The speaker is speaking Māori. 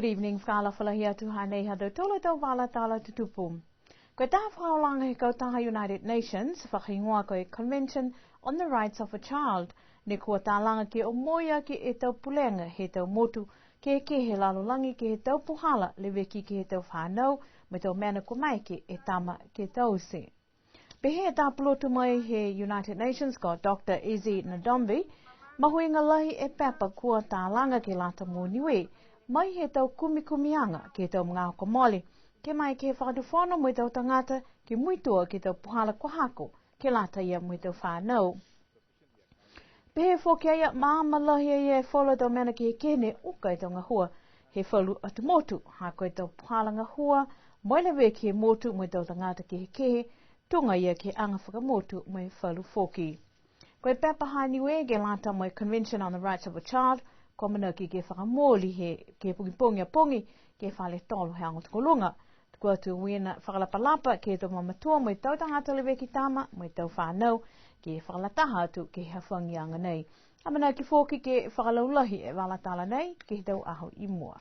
good evening. Fala falahia tu hanei hado tolo tau wala tala tutupum. Ko ta whaolanga he kautaha United Nations, whakingoa ko e Convention on the Rights of a Child, ne kua tālanga ki o moia ki e tau pulenga he tau motu, ke he lalolangi ki he tau puhala, leweki ki he tau whanau, me tau mena ko mai ki e tama ki tau se. Pehe e tāpulotu mai he United Nations ko Dr. Izzy Ndombi, mahuinga lahi e pepa kua tālanga ki lata mo niue, mai he tau kumikumianga ki tau mga komoli, ke mai ke whakatuwhono mo tau tangata ki muitua ki tau puhala kohako, ke lata ia mo tau whanau. Pehe whokia maama lahi e wholo tau mena ki he kene uka i tau ngahua, he whalu atu motu, hako i tau puhala ngahua, moilewe ki he motu mo tau tangata ki he kehe, tunga ia ki anga whakamotu mo he whalu whoki. Koe pepa hai niwe ke lata mo Convention on the Rights of a Child, ko manaki ke whakamoli he ke pungi pongi ke whale tolu he angot kolunga. Kua tu wina whakalapalapa ke to mamatua mo i tau tangata lewe ki tama, mo i tau whanau ke whakalataha atu ke hawhangi anga nei. Amana ki whoki ke whakalaulahi e walatala nei ke tau aho i mua.